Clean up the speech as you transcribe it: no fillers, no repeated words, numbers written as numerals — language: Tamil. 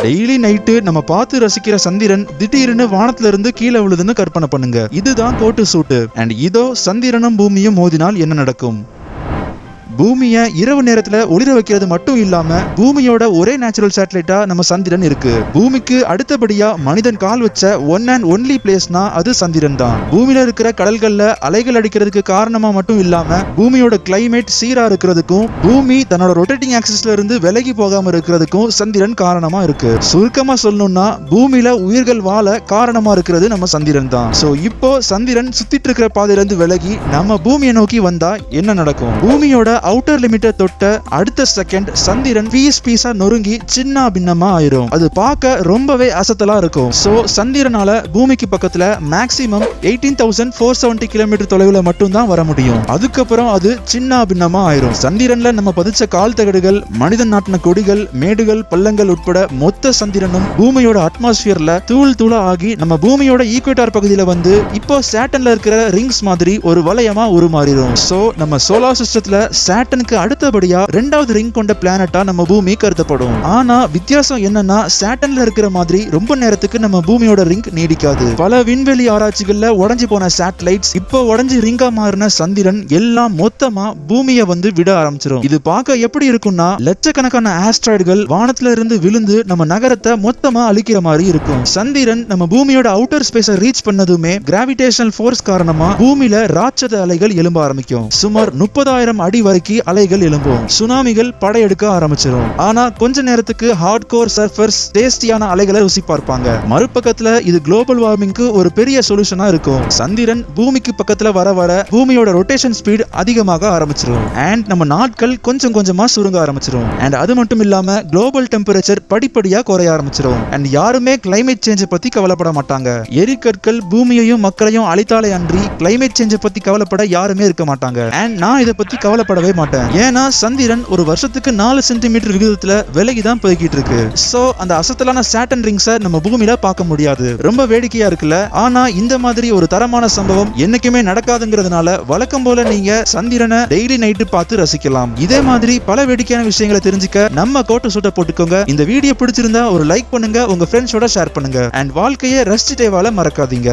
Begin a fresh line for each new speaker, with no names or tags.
டெய்லி நைட்டு நம்ம பார்த்து ரசிக்கிற சந்திரன் திடீர்னு வானத்துல இருந்து கீழே விழுதுன்னு கற்பனை பண்ணுங்க. இதுதான் கோட்டு சூட்டு. அண்ட் இதோ சந்திரனும் பூமியும் மோதினால் என்ன நடக்கும்? பூமியை இரவு நேரத்துல ஒளிர வைக்கிறது மட்டும் இல்லாம பூமியோட ஒரே நேச்சுரல் சேட்டலைட்டா நம்ம சந்திரன் இருக்கு. பூமிக்கு அடுத்தபடியா மனிதன் கால் வச்ச ஒன் அண்ட் ஒன்லி பிளேஸ்னா அது சந்திரன் தான். பூமியில இருக்கிற கடல்கள்ல அலைகள் அடிக்கிறதுக்கு காரணமா மட்டும் இல்லாம பூமியோட கிளைமேட் சீரா இருக்கிறதுக்கும் பூமி தன்னோட ரொட்டேட்டிங் ஆக்சிஸ்ல இருந்து விலகி போகாம இருக்கிறதுக்கும் சந்திரன் காரணமா இருக்கு. சுருக்கமா சொல்லணும்னா பூமியில உயிர்கள் வாழ காரணமா இருக்கிறது நம்ம சந்திரன் தான். சோ இப்போ சந்திரன் சுத்திட்டு இருக்கிற பாதையில இருந்து விலகி நம்ம பூமியை நோக்கி வந்தா என்ன நடக்கும்? பூமியோட அவுட்டர் லிமிட்டை தொட்ட அடுத்த செகண்ட் சந்திரன் பீஸா நொறுங்கி சின்ன பின்னமா ஆயிரும். அது பார்க்க ரொம்பவே அசத்தலா இருக்கும். சோ சந்திரனால பூமிக்கு பக்கத்துல மேக்ஸிமம் 18,470 கிலோமீட்டர் தொலைவுல மட்டும் தான் வர முடியும். அதுக்கப்புறம் அது சின்ன பின்னமா ஆயிரும். சந்திரன்ல நம்ம பதிச்ச கால் தகடுகள், மனிதன் நாட்டின கொடிகள், மேடுகள், பள்ளங்கள் உட்பட மொத்த சந்திரனும் பூமியோட அட்மாஸ்பியர்ல தூள் தூளா ஆகி நம்ம பூமியோட ஈக்குவேட்டார் பகுதியில வந்து இப்போ சேட்டன்ல இருக்கிற ரிங்ஸ் மாதிரி ஒரு வளையமா உருமாறிடும். சோ நம்ம சோலார் சிஸ்டத்துல சேட்டனுக்கு அடுத்தபடியா ரெண்டாவது ரிங் கொண்ட பிளானட்டா நம்ம பூமி கருதப்படும். ஆனா வித்தியாசம் என்னன்னா சேட்டன்ல இருக்கிற மாதிரி ரொம்ப நேரத்துக்கு நம்ம பூமியோட ரிங் நீடிக்காது. பல விண்வெளி ஆராய்ச்சிகள்ல உடைஞ்சு போன சேட்டலைட்ஸ் இப்போ உடைஞ்சு ரிங்கா மாறின சந்திரன் எல்லாம் மொத்தமா பூமியை வந்து விட ஆரம்பிச்சிடும். இது பார்க்க எப்படி இருக்கும்னா லட்சக்கணக்கான ஆஸ்ட்ராய்டுகள் வானத்துல இருந்து விழுந்து நம்ம நகரத்தை மொத்தமா அழிக்கிற மாதிரி இருக்கும். சந்திரன் நம்ம பூமியோட அவுட்டர் ஸ்பேஸை ரீச் பண்ணதுமே கிராவிடேஷனல் ஃபோர்ஸ் காரணமா பூமியில ராட்சத அலைகள் எழும்ப ஆரம்பிக்கும். சுமார் 30,000 அடி வரைக்கும் அலைகள் எழும்பும். சுனாமிகள் படையெடுக்க ஆரம்பிச்சிடும். ஆனா கொஞ்ச நேரத்துக்கு ஹார்ட் கோர் சர்ஃபர்ஸ் டேஸ்டியான அலைகளை ருசி பார்ப்பாங்க. மறுபக்கத்துல இது குளோபல் வார்மிங்க்கு ஒரு பெரிய சொல்யூஷனா இருக்கும். சந்திரன் பூமிக்கு பக்கத்துல வர வர பூமியோட ரொட்டேஷன் ஸ்பீட் அதிகமாக ஆரம்பிச்சிடும். அண்ட் நம்ம நாட்கள் கொஞ்சம் கொஞ்சமா சுருங்க ஆரம்பிச்சிடும். அண்ட் அது மட்டும் இல்லாம குளோபல் டெம்பரேச்சர் படிப்படியா குறைய ஆரம்பிச்சிடும். அண்ட் யாருமே கிளைமேட் சேஞ்ச பத்தி கவலைப்பட மாட்டாங்க. எரிக்கற்கள் பூமியையும் மக்களையும் அழித்தாலே அன்றி கிளைமேட் சேஞ்ச பத்தி கவலைப்பட யாருமே இருக்க மாட்டாங்க. அண்ட் நான் இதை பத்தி கவலைப்படவே மாட்டேன். ஏன்னா சந்திரன் ஒரு வருஷத்துக்கு 4 சென்டிமீட்டர் விகிதத்துல விலகி தான் போய்கிட்டு இருக்கு. சோ அந்த அசத்தலான சேட்டன் ரிங்ஸை நம்ம பூமியில பார்க்க முடியாது. ரொம்ப வேடிக்கையா இருக்குல்ல? ஆனா இந்த மாதிரி ஒரு தரமான சம்பவம் என்னைக்குமே நடக்காதுங்கிறதுனால வழக்கம் போல நீங்க சந்திரனை டெய்லி நைட்டு பார்த்து ரசிக்கலாம். இதே மாதிரி பல வேடிக்கையான விஷயங்களை தெரிஞ்சுக்க நம்ம கோட்டு சூட்டை போட்டுக்கோங்க. இந்த வீடியோ பிடிச்சிருந்தா ஒரு லைக் பண்ணுங்க, உங்க ஃப்ரெண்ட்ஸோட ஷேர் பண்ணுங்க. அண்ட் வாழ்க்கையை ரசிச்சுட்டே வாழ மறக்காதீங்க.